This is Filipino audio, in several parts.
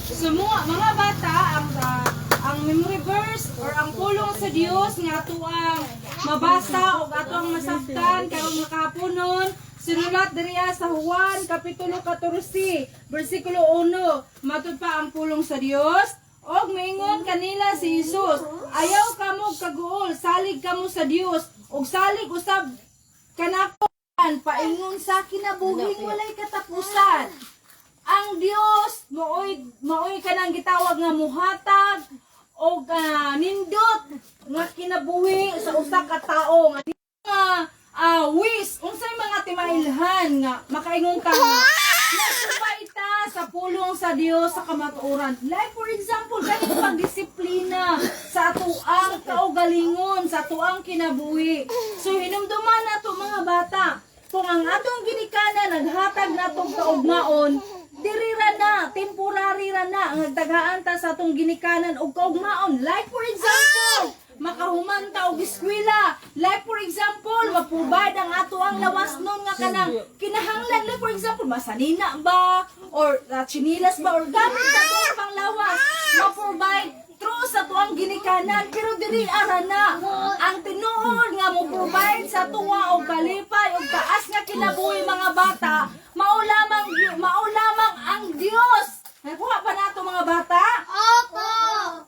So mga bata, ang memory verse or ang pulong sa Dios nga ato ang mabasa o ato ang masabtan karong makapunon sinulat diriya sa Juan kapitulo 14 bersikulo 1 matud pa ang pulong sa Dios og miingon kanila si Jesus, ayaw kamo kaguol, salig kamo sa Dios og salig usab kanako paingon sa kinabuhing walay katapusan. Ang Dios maoy kanang gitawag nga muhatag og nindot nga kinabuhi sa usa ka tawo nga wis unsay mga timailhan nga makaingon ka nasubaita sa pulong sa Dios sa kamatuoran. Like for example, ganito pagdisiplina sa atuang kaugalingon, sa atuang kinabuhi. So hinumduman nato mga bata, kung ang atong ginikanan naghatag natong kaugmaon, dirira na, temporary ra na ang nagtagaan ta sa atong ginikanan og kaugmaon. Like for example, makahuman ta og eskwela. Like for example, maprovide ang ato ang lawas nun nga kanang kinahanglan. Like for example, masanina ba or chinilas ba or gamit sa atong panglawas. Ma-provide true sa tuang ginikanan pero dili ara na ang tinuod nga mo provide sa tuwa og kalipay og taas nga kinabuhi mga bata mao lamang ang Dios. Nakuha pa nato mga bata? Opo.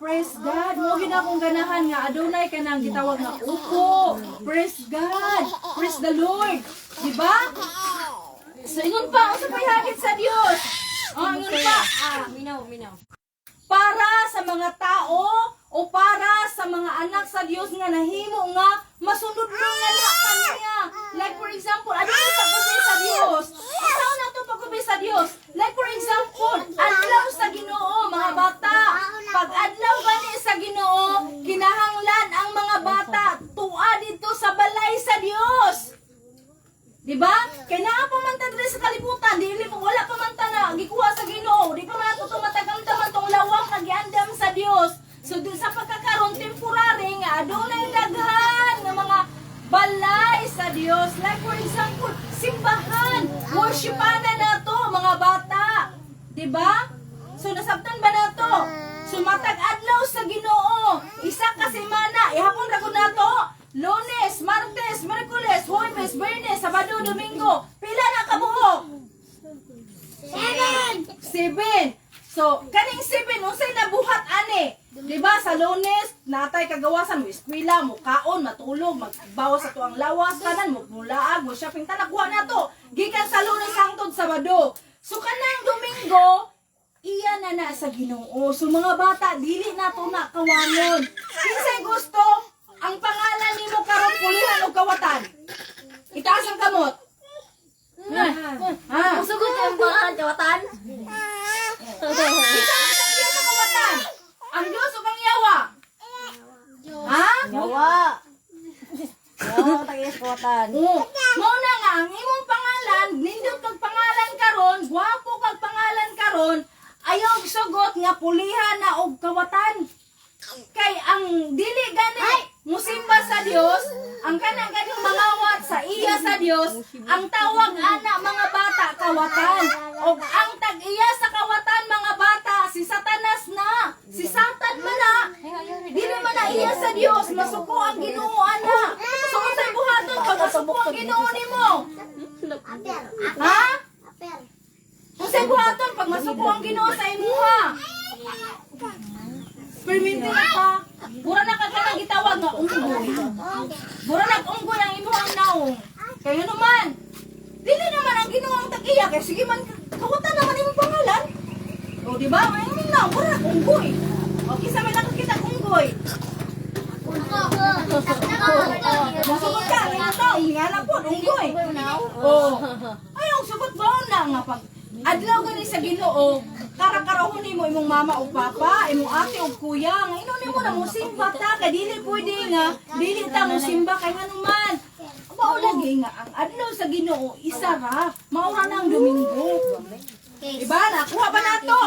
Praise God. Mo gina kong ganahan nga adunay kanang gitawag nga upo. Praise God. Praise the Lord. Diba? So ingon pa unsa payagit sa Dios? Ingon pa. Minaw. Para sa mga tao o para sa mga anak sa Dios nga nahimo nga masunod nga kaniya. Like for example, ano yung pagkubay sa Dios? Usaw na ito pagkubay sa Dios. Like for example, adlaw sa Ginoo, mga bata. Pag adlaw gani sa Ginoo, kinahanglan ang mga bata tuwa dito sa balay sa Dios. Diba? Kaya naapamantan rin sa kalibutan, dili mo wala pamantan na gikuha sa Ginoo. Di pa man ito matagamdaman tong lawak na giandam sa Dios. So sa pagkakaroon temporary nga adunay daghan nga mga balay sa Dios. Like for example, simbahan, worshipanan nato mga bata. Diba? So nasabtan ba nato? So matag adlaw sa Ginoo, isa ka semana, ihapon ra ko nato. Lunes, Martes, Miyerkules, Huwebes, Biyernes, Sabado, Domingo. Pila na kabuhok? 7. So, kaning 7, unsay nabuhat ani? Diba sa Lunes, natay kagawasan mo, eskwela, mo kaon, matulog, magbawas sa tuang lawas, kanan, mo mulaag, mo shopping, tanakuha na to. Gikan sa Lunes hangtod Sabado. So, kanang Domingo, iya na sa Ginoo. So, mga bata, dili na to na kawangon. Kinsay gusto? Ang pangalan nimo karon pulihan o kawatan. Itaas ang kamot. Sugot yung pangalan kawatan? Itaas ang kawatan. Ang Diyos o kang yawa? Ha? Yawa. Yawa, tagis kawatan. Mauna nga, ang imong pangalan, nindot kag pangalan karon, gwapo kag pangalan karon, ayaw sugot nga pulihan na og kawatan. Kay ang dili gani musimba sa Dios, ang kanang ganyang mangawat sa iya sa Dios, ang tawag ana mga bata kawatan. Og ang tag-iya sa kawatan mga bata si Satanas na. Si Satan man na. Dili man na iya sa Dios, masuko ang Ginoo ana. So unsay buhaton pag masuko ang Ginoo nimo? Ha? Unsay buhaton pag masuko ang Ginoo sa imuha? Perminti na ka. Mura na ka kanang gitawag nga unggoy. Mura na unggoy ang imuhang naong. Kaya naman, dili naman ang Ginoo ang tag-iya. Kaya sige man, kakutan naman imong pangalan. O diba? May imong naong, mura na unggoy. O kisa may nakakita unggoy. Masugod ka, may naong. Hingalang po, unggoy. O, ayaw, sugot ba na nga pag adlaw gani sa Ginoo, kara-karahon nimo imong mama o papa, imong ate o kuya, nga ino nimo na musimba ta, kay dili pwede nga dili ta musimba kay nganuman. Mao lagi nga ang adlaw sa Ginoo isa ra, mao ra na ang Domingo. Diba? Nakuha ba nato?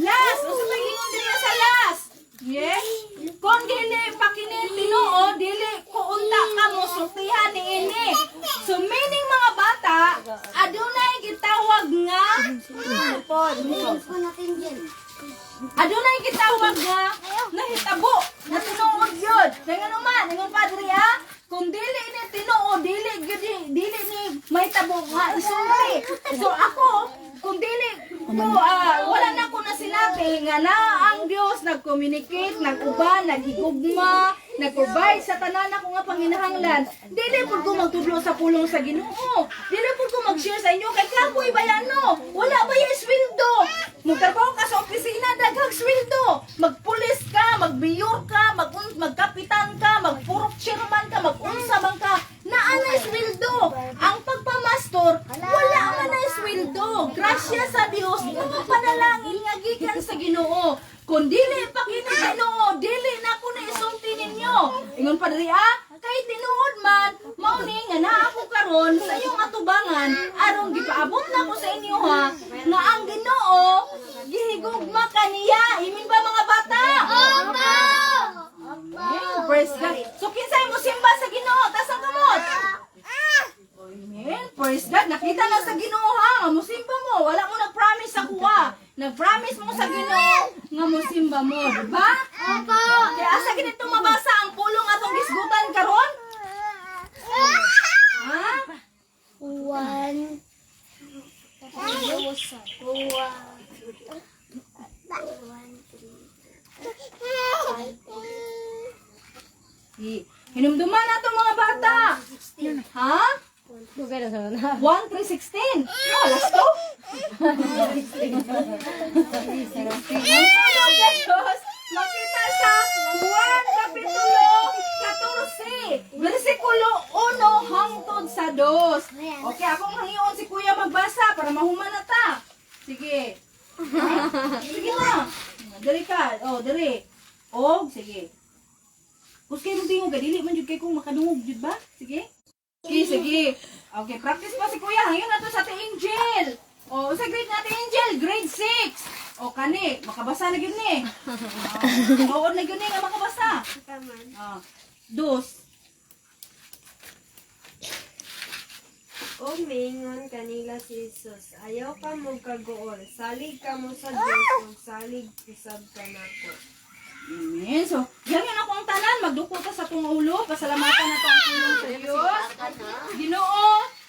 Last, unsa may gingon diri sa last? Yes. Kung dili pakini Tinoo, dili ko unta ka mo sultihan niini. So meaning mga bata, adunay gitawag nga Adunay gitawag nga nahitabo na tinuod yun. Kaya nga naman, ingon padre ha, kung dili ni tinuod, dili ni may tabo nga isulti. So ako, kung dili ko, wala na ko na sinabi nga na ang Dios nag-communicate, nag-uban, naghigugma, nag-provide sa tanan ako nga panginahanglan. Dili pud ko magtudlo sa pulong sa Ginoo. Dili pud ko mag-share sa inyo kay kapoy bayano. Wala ba yung sweldo? Magtrabaho ka sa opisina, daghang sweldo. Magpulis ka, magbiyor ka, magkapitan ka, magpurok chairman ka, mag-unsa man ka. Naa na sweldo. Ang pagpamastor, wala man na sweldo. Grasya sa Dios, mga panalangin nga gikan sa Ginoo. Kung dili pa kini Ginoo, dili na ko na isulti ninyo. Ingon padre kay tinuod man, mauni nga naa ako karon sa iyong atubangan aron gipaabot na ko sa inyo ha nga ang Ginoo gihigugma kaniya. Imin ba mga bata? Opo. Praise God. So kinsay mo simba sa Ginoo tas ang kamot? Amen. Praise God. Nakita na sa Ginoo ha. Musimba mo. Wala mo nag-promise sa kuha. Nag-promise mo sa Ginoo nga musimba mo. Diba? Opo. Kaya asa ganito mabasa ang pulong atong gisgutan karon? Ha? 1, 2, Hinumduman na itong mga bata. Ha? 1, 3, 16. Alas to? Ang pulong sa Diyos, makita sa Juan Kapitulo 14, versikulo 1 hangtod sa 2. Okay, akong hangion si Kuya magbasa para mahuman na ta. Sige. Sige na. Dali ka. Dali. Sige. Kung kayo mong tingog, dili man jud kay kung makadungog jud ba? Sige. Sige. Okay, practice pa si Kuya. Hangion na to sa Ate Angel. Sa grade natin Angel, grade 6. Kani, makabasa na yun ni. Oo na yun ni nga makabasa. Dos. O mingon kanila si Jesus, ayaw ka mo kagool, salig ka mo sa Diyos, ug salig usab ka nako. Amen. So, yan ako ang tanan. Magduko ta sa itong ulo. Pasalamatan na ito ang pulong sa Diyos. Ginoo,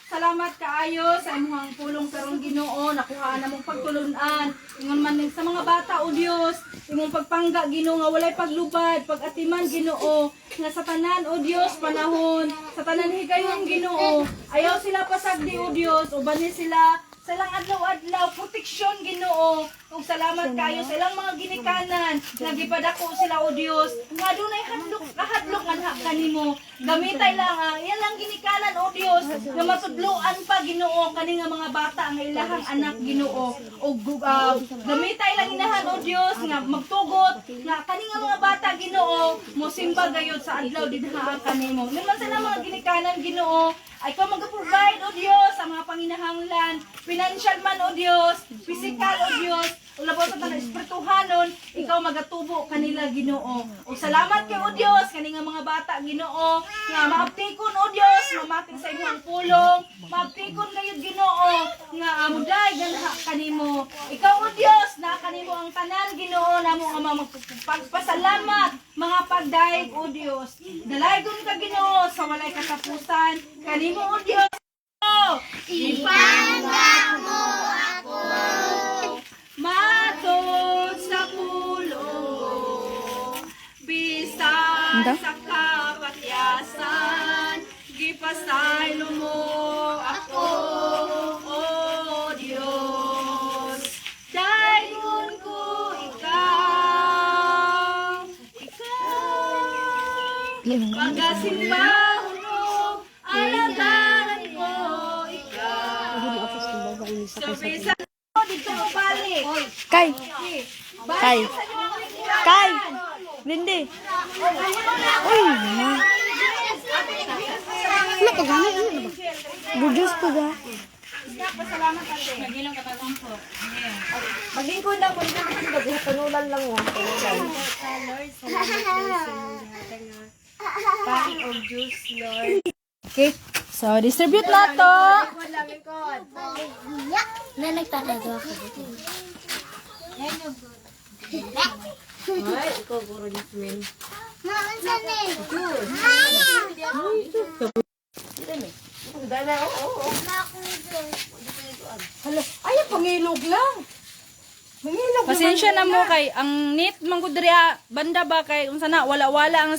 salamat kaayo sa imong pulong karong Ginoo. Nakuhaan na mong pagtulunan. Ingon man sa mga bata o Diyos. Imong pagpangga Ginoo nga walay paglubad, pag-atiman Ginoo. Nga sa tanan o Diyos panahon, sa tanan higayon Ginoo. Ayaw sila pasagdi o Diyos. Uban ni sila sa ilang adlaw-adlaw, proteksyon Ginoo. Ug salamat kayo sa ilang mga ginikanan. Nagipadako sila o Dios. Nga dunay hadlok nga kanimo. Gamitay lang yan lang ginikanan o Dios. Nga matudloan pa Ginoo kani nga mga bata nga ilahang anak Ginoo. Ug gamitay lang inahan o Dios nga magtugot nga kani nga mga bata Ginoo mosimba gayud sa adlaw dinha kanimo. Naman sila mga ginikanan Ginoo. Ay ikaw mag-provide o Diyos sa mga panginahanglan, financial man o Diyos, physical o Diyos, o labaw sa tanang espirituhanon, ikaw magatubo kanila Ginoo. O salamat kay o Diyos, kaninga mga bata Ginoo, nga maaptikon o Diyos, mamating sa inyong pulong, maaptikon kayo Ginoo, nga amuday ganha kanimo. Ikaw o Diyos, na kanimo ang tanan Ginoo, namo nga magpagpasalamat, mga pagdaig o Diyos. Dalaygon ka Ginoo sa walay katapusan, kanimo o Diyos. Ipanda mo ako matod sa pulong, bisan sa kapatyasan, gipasaylo mo ako, O Diyos. Dayon ko ikaw, pagkasimba hunog, alagaran ko ikaw. So, bisan mo, dito mo balik. Kay! Kay! Kay! Lindy! Uy! Wala pa gani. Budus pa ga. Pasalamat ate. Magilong katatang po. Maglingkod lang. Panulan lang yan. Lord, salamat po sa inyong lahat nga pain og juice, Lord. Okay. So, distribute na to. Lingkod. Na nagtatago ako dito. Ay, ikaw guro ni Swin. Hala, ay, pangilog lang. Pangilog. Pasensya na mo kay ang nit man gud diri banda ba kay unsa na wala-wala ang